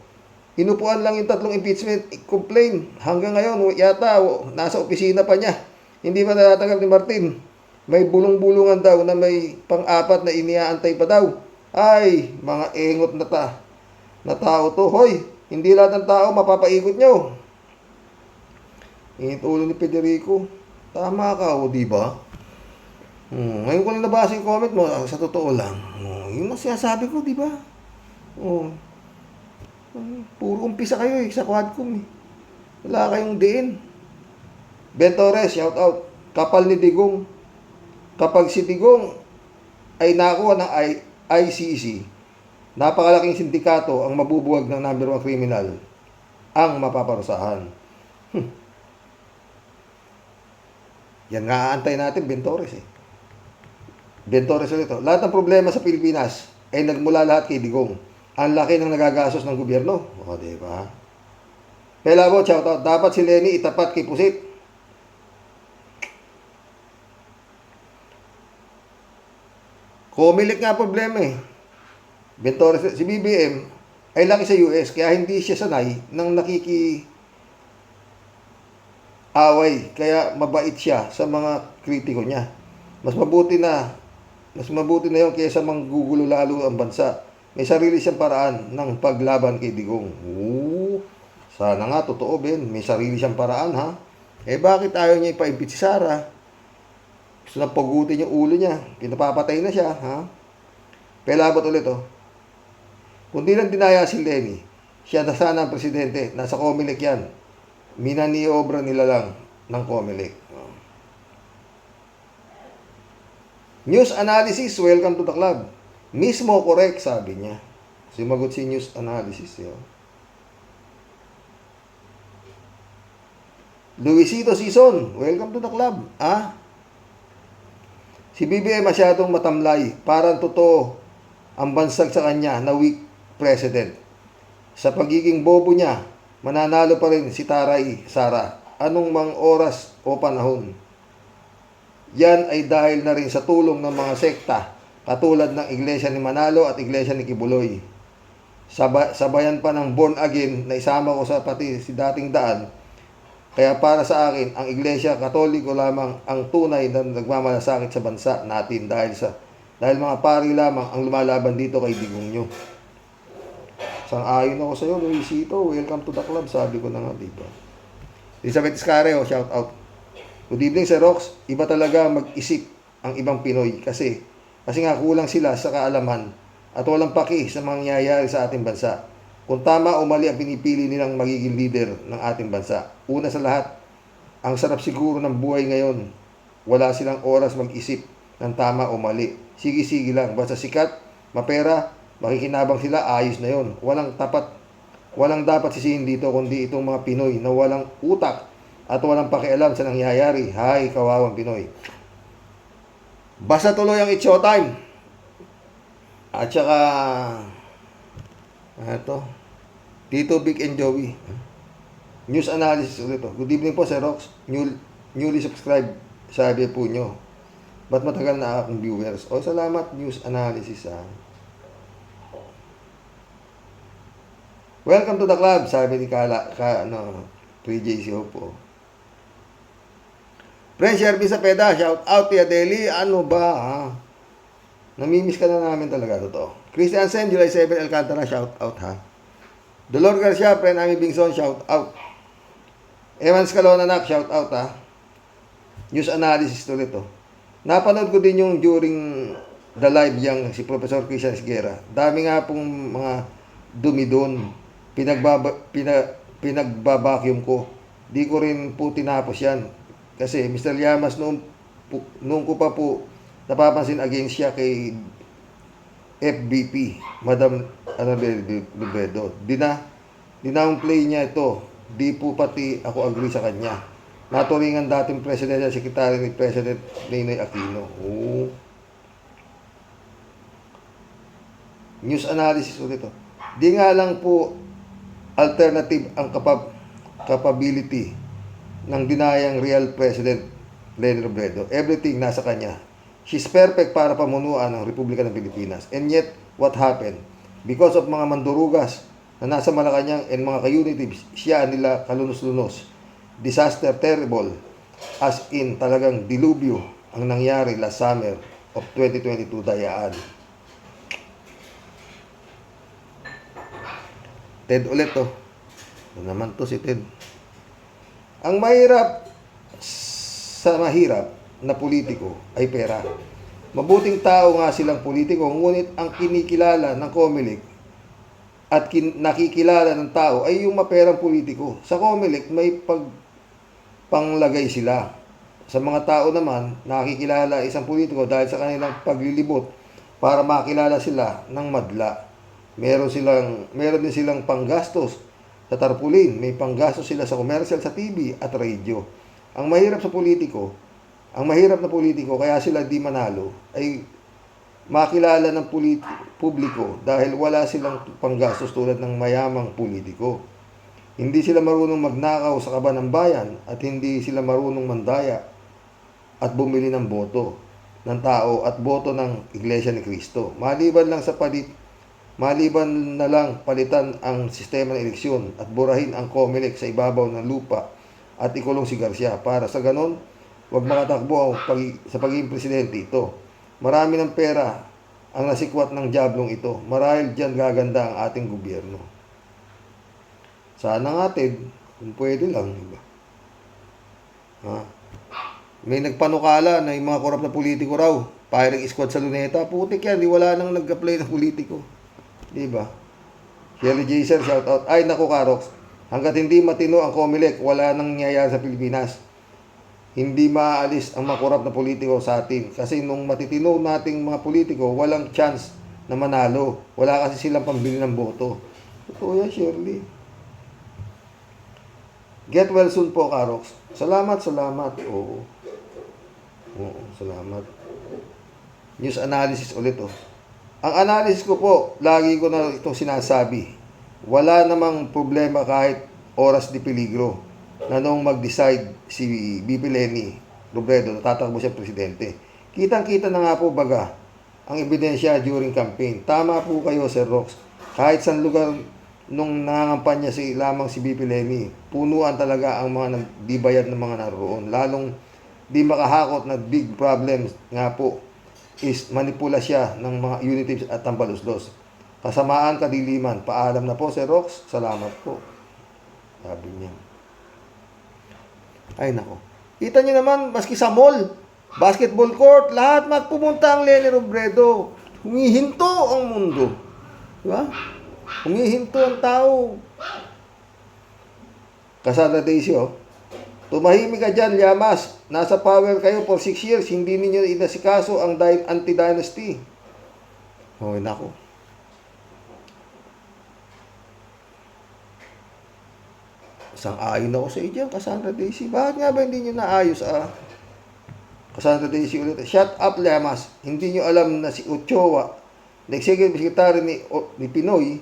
inupuan lang yung 3 impeachment complaint. Hanggang ngayon, yata nasa opisina pa niya. Hindi pa natatanggap ni Martin. May bulong-bulungan daw na may pang-4 na iniaantay pa daw. Ay, mga engot na tao to. Hoy, hindi lahat ng tao mapapaikot nyo. Init ulo ni Federico. Tama ka, o diba? Ngayon ko lang nabasa yung comment mo, sa totoo lang. Yung sinasabi ko, diba? Puro umpisa kayo sa Quadcom eh. Wala kayong diin. Ben Torres, shout out. Kapal ni Digong. Kapag si Digong ay nakuha ng ICC, napakalaking sindikato ang mabubuwag ng number 1 criminal ang mapaparusahan. Yan nga aantay natin, Ben Torres eh. Ben Torres ulit. Lahat ng problema sa Pilipinas ay nagmula lahat kay Digong. Ang laki ng nagagastos ng gobyerno. O, diba? Pelabo, shout out. Dapat si Lenny itapat kay Pusit. Comelec nga problema eh. Ben Torres, si BBM ay laki sa US, kaya hindi siya sanay ng away, kaya mabait siya sa mga kritiko niya. Mas mabuti na yun kaysa manggugulo lalo ang bansa. May sarili siyang paraan ng paglaban kay Digong. Sana nga, totoo Ben, may sarili siyang paraan ha. Eh bakit ayaw niya ipa-impeach si Sara? Gusto na pagutin yung ulo niya. Pinapapatay na siya ha. Pelabot ulit Kung di lang dinaya si Lenny, siya na sana ang presidente. Nasa Comelec yan. Minaniobra nila lang ng Comelec. News analysis, welcome to the club. Mismo correct, sabi niya. Sumagot si news analysis. Luisito Season, welcome to the club. Si BBM masyadong matamlay. Parang totoo ang bansag sa kanya na weak president. Sa pagiging bobo niya, mananalo pa rin si Taray Sara. Anong mang oras o panahon? Yan ay dahil na rin sa tulong ng mga sekta katulad ng Iglesia ni Manalo at Iglesia ni Kibuloy. Sabayan pa ng born again na isama ko sa pati si dating daan. Kaya para sa akin, ang Iglesia Katoliko lamang ang tunay na nagmamalasakit sa bansa natin dahil mga pari lamang ang lumalaban dito kay Digong nyo. Sang-ayon ako sa iyo, Luisito. Welcome to the club, sabi ko na nga, diba? Elizabeth Iscareo, shout out. Good evening, Sir Rox. Iba talaga mag-isip ang ibang Pinoy kasi nga kulang sila sa kaalaman at walang paki sa mangyayari sa ating bansa. Kung tama o mali ang pinipili nilang magiging leader ng ating bansa. Una sa lahat, ang sarap siguro ng buhay ngayon. Wala silang oras mag-isip ng tama o mali. Sige-sige lang. Basta sikat, mapera, makikinabang sila, ayos na yon. Walang dapat sisihin dito kundi itong mga Pinoy na walang utak at walang pakialam sa nangyayari. Hay, kawawang Pinoy. Basta tuloy ang It's Showtime. At saka Tito Big and Joey. News analysis ulit. Good evening po, Sir Rox. Newly subscribed. Sabi po nyo. Ba't matagal na akong viewers? O, salamat, news analysis, ha. Welcome to the club, sabi ni 3JC po. Friend Sherby sa Peda, shout out Tia Deli. Ano ba, ha? Namimiss ka na namin talaga, totoo. Christian Sen, July 7, Alcantara, shout out, ha. Dolor Garcia, friend Ami Bingson, shout out. Evans Calona, shout out, ha. News analysis ulit, oh. Napanood ko din yung during the live yang si Professor Christian Esguerra. Dami nga pong mga dumi doon. Pinagbabacuum ko. Di ko rin po tinapos yan. Kasi Mr. Llamas noong ko pa po napapansin against siya kay FBP, Madam Lubredo. Dinownplay niya ito. Di po pati ako agree sa kanya. Naturingan dating Presidential Secretary ni President Ninoy Aquino. Oh. News analysis ulit ito. Di nga lang po alternative ang capability ng dinayang real President Leni Robredo. Everything nasa kanya. She's perfect para pamunuan ng Republika ng Pilipinas. And yet, what happened? Because of mga mandurugas na nasa Malacanang and mga ka-unitives, siya nila kalunos-lunos. Disaster terrible. As in, talagang dilubyo ang nangyari last summer of 2022 dayaan. Ted ulit, oh. Ano naman to si Ted? Ang mahirap sa mahirap na politiko ay pera. Mabuting tao nga silang politiko, ngunit ang kinikilala ng Comelec at nakikilala ng tao ay yung maperang politiko. Sa Comelec, may panglagay sila. Sa mga tao naman, nakikilala isang politiko dahil sa kanilang paglilibot para makilala sila ng madla. Meron din silang panggastos sa tarpaulin, may panggastos sila sa commercial sa TV at radio. Ang mahirap na politiko, kaya sila di manalo, ay makilala ng publiko dahil wala silang panggastos tulad ng mayamang politiko. Hindi sila marunong magnakaw sa kaban ng bayan at hindi sila marunong mandaya at bumili ng boto ng tao at boto ng Iglesia ni Cristo. Maliban na lang palitan ang sistema ng eleksyon at burahin ang Comelec sa ibabaw ng lupa at ikulong si Garcia para sa ganon, wag makatakbo sa pagiging presidente ito. Marami ng pera ang nasikwat ng diablong ito. Marahil dyan gaganda ang ating gobyerno. Sana nga, Ted, kung pwede lang. Diba? Ha? May nagpanukala na yung mga korap na politiko raw, firing squad sa Luneta. Putik yan, di wala nang nag-apply ng politiko. Diba? Shelly Jason, shout out. Ay, naku, Karox. Hanggat hindi matino ang Comelec, wala nang nangyayari sa Pilipinas. Hindi maaalis ang makurap na politiko sa atin. Kasi nung matitino nating mga politiko, walang chance na manalo. Wala kasi silang pambili ng boto. Totoo yan, Shirley. Get well soon po, Karox. Salamat. Oo, salamat. News analysis ulit, oh. Ang analysis ko po, lagi ko na itong sinasabi. Wala namang problema kahit oras di peligro na noong mag-decide si BP Leni Robredo na tatakbo siya presidente. Kitang-kita na nga po baga ang ebidensya during campaign. Tama po kayo, Sir Rox. Kahit sa lugar nung nangangampanya lamang si BP Leni, punuan talaga ang mga nagdibayad ng mga naroon. Lalong di makahakot na big problems nga po is manipulasya ng mga unitives at tambaluslos. Kasamaan, kadiliman. Paalam na po, Sir Rox. Salamat po. Sabi niya. Ay, nako. Kita niyo naman, maski sa mall, basketball court, lahat magpumunta ang Leni Robredo. Humihinto ang mundo. Diba? Humihinto ang tao. Kasada Daisy, oh. Tumahimik ka dyan, Llamas. Nasa power kayo for 6 years. Hindi ninyo inasikaso ang anti-dynasty. Oh, nako. Sang-ayon ako sa iyo, Cassandra Daisy. Bakit nga ba hindi nyo naayos, Cassandra Daisy ulit. Shut up, Llamas. Hindi nyo alam na si Ochoa, na executive secretary ni Pinoy,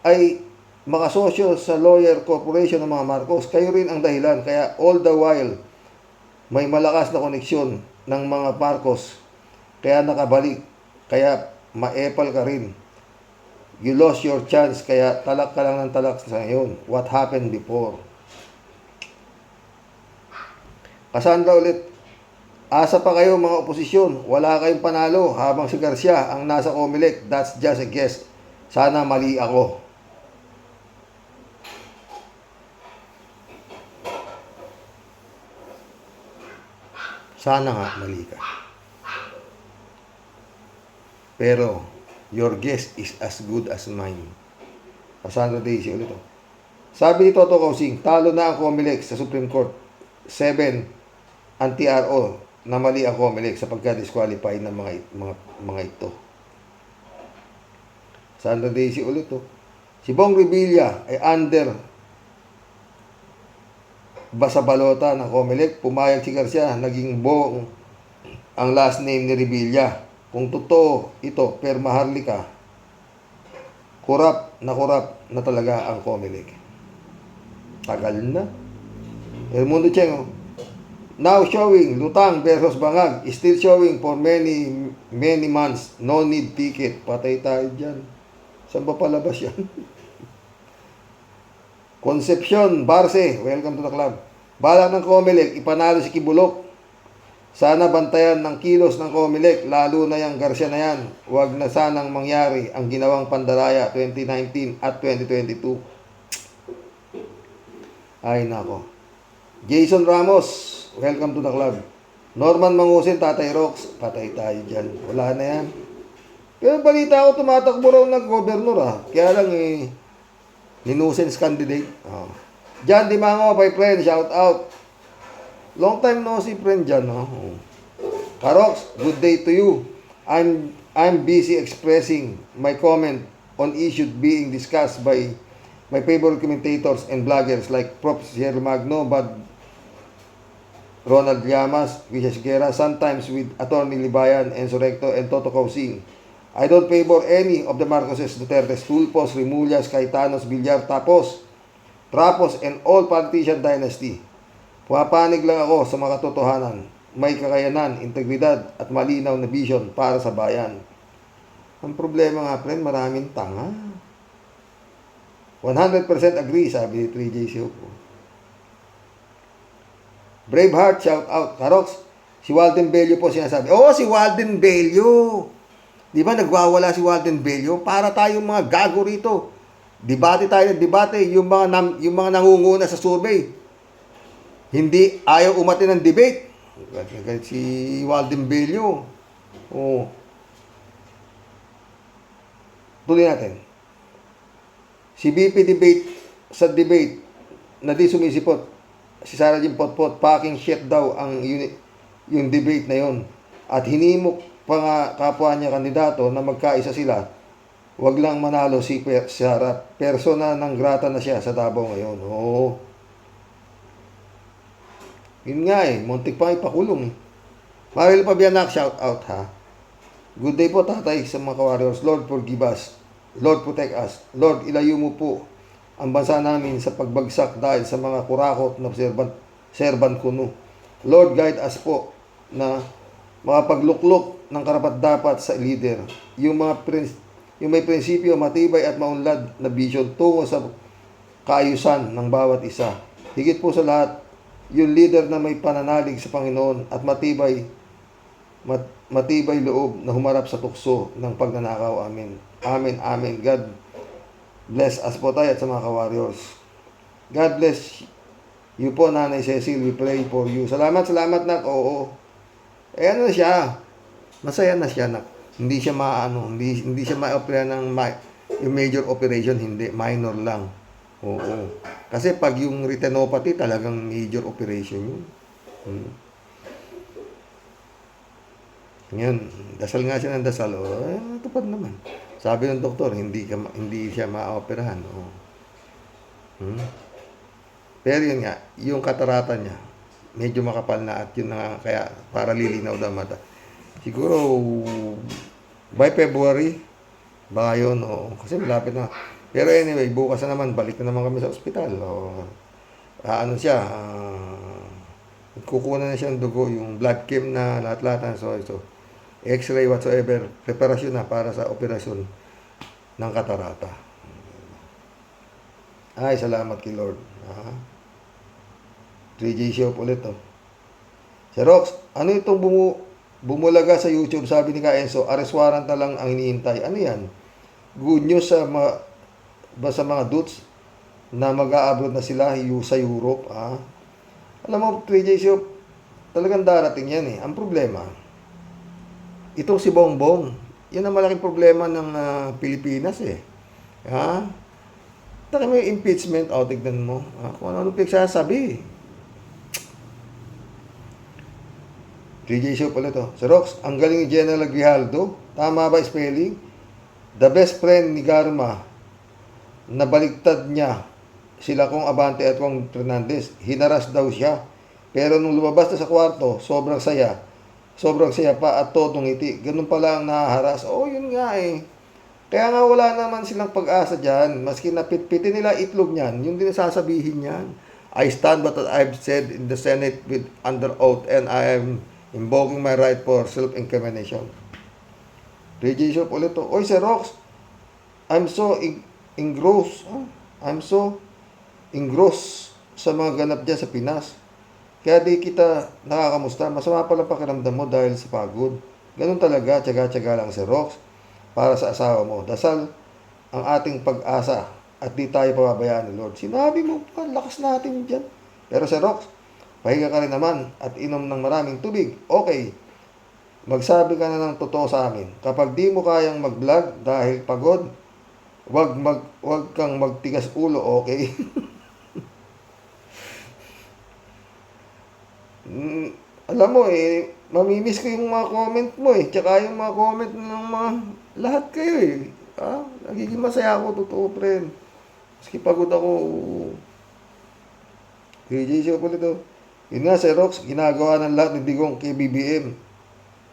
ay makasosyo sa lawyer corporation ng mga Marcos. Kayo rin ang dahilan. Kaya all the while, May malakas na koneksyon ng mga Marcos. Kaya nakabalik. Kaya maepal ka rin. You lost your chance. Kaya talak ka lang ng talak sa ngayon. What happened before? Cassandra ulit. Asa pa kayo mga oposisyon. Wala kayong panalo habang si Garcia ang nasa Comelec. That's just a guess. Sana mali ako. Sana nga mali ka. Pero, your guess is as good as mine. Cassandra Daisy ulit. Sabi ni Toto Kausing, talo na ang Comelec sa Supreme Court. 7 ang TRO na mali ang Comelec sa pagka-disqualify ng mga ito. Cassandra Daisy ulit. Si Bong Revilla ay under basa balota ng Comelec. Pumayag si Garcia, naging Bong ang last name ni Revilla. Kung totoo ito, per Maharlika, kurap na talaga ang Comelec. Tagal na. El Mundo Cheng, now showing Lutang versus Bangag, still showing for many months. No need ticket. Patay tayo dyan. Saan ba palabas yan? Concepcion Barce, welcome to the club. Balak ng Comelec, ipanalo si Kibulok. Sana bantayan ng kilos ng Comelec, lalo na yung Garcia na yan. Huwag na sanang mangyari ang ginawang Pandaraya 2019 at 2022. Ay nako. Jason Ramos, welcome to the club. Norman Mangusin, Tatay Rox, patay tayo dyan. Wala na yan. Pero balita ako, tumatakbo raw ng gobernur Kaya lang Linusens candidate. Jan Dimango, my friend, shout out. Long time no see friend Jan. Karox, good day to you. I'm busy expressing my comment on issues being discussed by my favorite commentators and bloggers like Prof. Sierra Magno, but Ronald Llamas, Vicious Guerra, sometimes with Attorney Libayan, Enzo Recto, and Toto Causing. I don't favor any of the Marcoses, Dutertes, Tulfos, Rimullas, Caetanos, Villar, Trapos, and all politician dynasty. Pumapanig lang ako sa mga katotohanan. May kakayanan, integridad, at malinaw na vision para sa bayan. Ang problema nga, friend, maraming tanga. 100% agree, sabi ni 3JC Hupo. Braveheart, shout out. Karox, si Walden Bello po sinasabi. Oo, si Walden Bello. Di ba nagwawala si Walden Bello? Para tayong mga gago rito. Debate tayo ng debate. Yung mga nangunguna sa survey. Hindi ayaw umatin ng debate. Si Walden Bello. Oo. Tuloy natin. Si BP sa debate na di sumisipot. Si Sara Jim Potpot, packing shit daw yung debate na yon. At hinimok pa nga kapwa niya kandidato na magkaisa sila. Wag lang manalo si Sara. Persona ng grata na siya sa Davao ngayon. Oo. Yun nga muntik pa ipakulong Maril Pabianak, shout out ha. Good day po tatay sa mga ka-warriors. Lord forgive us. Lord protect us. Lord ilayo mo po ang bansa namin sa pagbagsak dahil sa mga kurakot na servant kuno. Lord guide us po na makapagluklok ng karapat-dapat sa leader. Yung may prinsipyo, matibay at maunlad na vision tungo sa kaayusan ng bawat isa. Higit po sa lahat, yung leader na may pananalig sa Panginoon at matibay loob na humarap sa tukso ng pagnanakaw. Amen. Amen, amen. God bless us po tayo at sa mga ka-warriors. God bless you po, Nanay Cecil. We pray for you. Salamat, nak. Oo. Ano na siya? Masaya na siya, nak. Hindi siya hindi siya ma-opera ng yung major operation, hindi. Minor lang. Oo. Kasi pag yung retinopathy, talagang major operation yun. Ngayon, dasal nga siya ng dasal. Tupad naman. Sabi ng doktor, hindi siya ma-operahan. Pero yun nga, yung katarata niya, medyo makapal na at yun na kaya para lilinaw daw mata. Siguro, by February, baka yun, kasi malapit na. Pero anyway, bukas na naman, balik na naman kami sa ospital. Kukunan na siyang dugo, yung blood chem na lahat-lahat. So, X-ray whatsoever. Preparasyon na para sa operasyon ng katarata. Ay, salamat kay Lord. 3J Shop ulit, oh. Si Rox, ano itong bumulaga sa YouTube? Sabi ni Ka Enzo, arrest warrant na lang ang hinihintay. Ano yan? Good news sa mga dudes na mag-a-abroad na sila sa Europe. Alam mo, 3J Shop, talagang darating yan eh. Ang problema, itong si Bongbong, yan ang malaking problema ng Pilipinas eh. Taka mo yung impeachment, tignan mo. Kung ano pinagsasabi. 3J Show pala to. Si Rox, ang galing ni General Grijaldo. Tama ba spelling? The best friend ni Garma, nabaligtad niya sila kong Abante at kong Fernandez. Hinaras daw siya. Pero nung lumabas na sa kwarto, sobrang saya. Sobrang saya pa at totong ngiti. Ganun pala ang nahaharas. Yun nga eh. Kaya nga wala naman silang pag-asa dyan. Maski napitpitin nila itlog niyan, yung din sasabihin niyan. I stand by what I've said in the Senate with under oath and I am invoking my right for self-incrimination. 3J Shop ulit to. Oy, Sir Rox, I'm so engrossed. I'm so engrossed sa mga ganap dyan sa Pinas. Kaya di kita nakakamusta. Masama pala pakiramdam mo dahil sa pagod. Ganun talaga, tsaga-tsaga lang, Sir Rox, para sa asawa mo. Dasal ang ating pag-asa at di tayo pababayaan ni Lord. Sinabi mo pa, lakas natin dyan. Pero Sir Rox, pahinga ka rin naman at inom ng maraming tubig. Okay, magsabi ka na ng totoo sa amin. Kapag di mo kayang mag-vlog dahil pagod, wag kang magtigas ulo, okay? Alam mo eh, mamimiss ko yung mga comment mo eh. Tsaka yung mga comment ng mga lahat kayo eh. Nagiging masaya ako, totoo friend. Maski pagod ako. KJ Show pala ito. Yun nga, Sir Rox, ginagawa ng lahat ng digong kay BBM.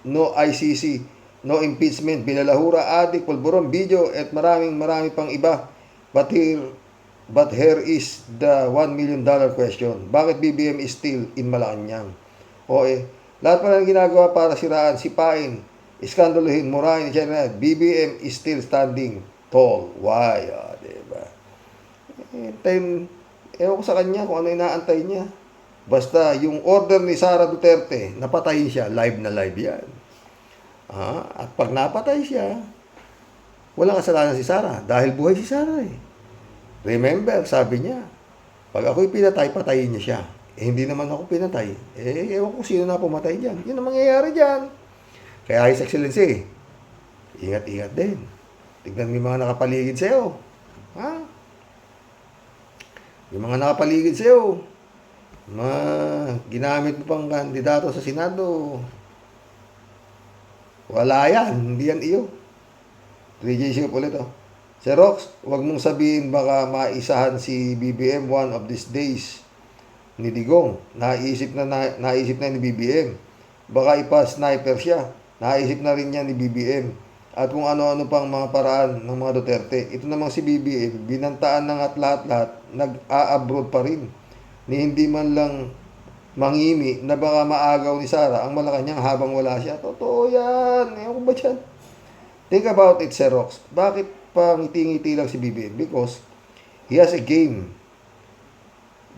No ICC, no impeachment, bilalahura, adik, pulburon, video, at maraming pang iba. But here is the $1 million question. Bakit BBM is still in Malacanang? Lahat pa ng ginagawa para siraan, sipain, iskandaluhin, murahin, etc. BBM is still standing tall. Why? Diba? Ewan ko sa kanya kung ano inaantay niya. Basta yung order ni Sara Duterte, napatay siya, live na live yan. At pag napatay siya, walang kasalanan si Sara dahil buhay si Sara eh. Remember, sabi niya, pag ako'y pinatay, patayin niya siya. Hindi naman ako pinatay. Ewan ko sino na pumatay dyan. Yun ang mangyayari dyan. Kaya His Excellency, ingat-ingat din. Tignan mo yung mga nakapaligid sa'yo. Yung mga nakapaligid sa'yo, ginamit mo pang kandidato sa Senado. Wala yan. Hindi yan iyo. 3J Show ulit oh. Sir Rox, huwag mong sabihin baka maisahan si BBM one of these days ni Digong. Naisip na ni BBM. Baka ipa-sniper siya. Naisip na rin niya ni BBM. At kung ano-ano pang mga paraan ng mga Duterte. Ito namang si BBM, binantaan ng at lahat-lahat, nag-a-abroad pa rin. Ni hindi man lang mangimi na baka maagaw ni Sara ang Malacanang habang wala siya. Totoo yan. Ewan ko ba dyan? Think about it, Sir Rox. Bakit pa ngiti-ngiti lang si BBM? Because he has a game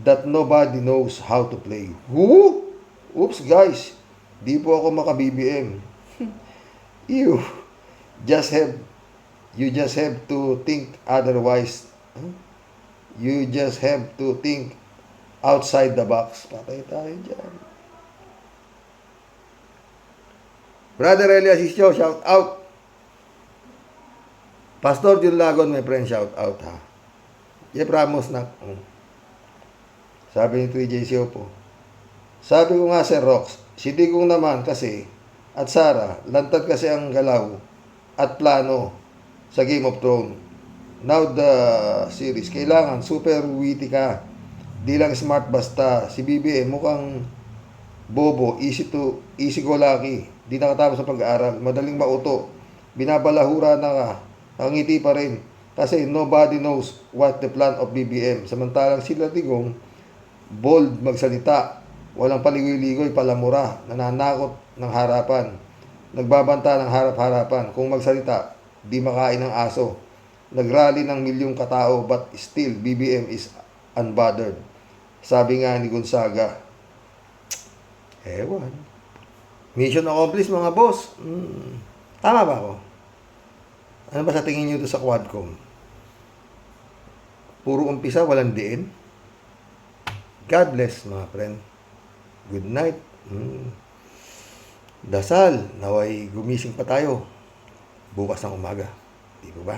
that nobody knows how to play. Who? Oops, guys. Di po ako maka-BBM. You just have to think otherwise. You just have to think outside the box. Patay tayo dyan. Brother Elias Isyo, shout out. Pastor Jun Lagon, my friend, shout out ha. Jeff Ramos na. Sabi ni 3J Siopo. Sabi ko nga Sir Rox, si Digong naman kasi at Sara, lantad kasi ang galaw at plano sa Game of Thrones. Now the series, kailangan super witty ka. Di lang smart basta. Si BBM mukhang bobo, easy go lucky. Di nakatapos sa pag-aaral, madaling mauto. Binabalahura na ka, nakangiti pa rin. Kasi nobody knows what the plan of BBM. Samantalang sila Digong, bold magsalita, walang paligoy-ligoy, palamura, nananakot ng harapan, nagbabanta ng harap-harapan, kung magsalita, di makain ng aso, nagrally ng milyong katao, but still, BBM is unbothered. Sabi nga ni Gonzaga, ewan. Mission accomplished mga boss. Tama ba ako? Ano ba sa tingin nyo to sa Quadcom? Puro umpisa, walang diin? God bless mga friend. Good night. Dasal, naway gumising pa tayo bukas ng umaga. Di ba ba?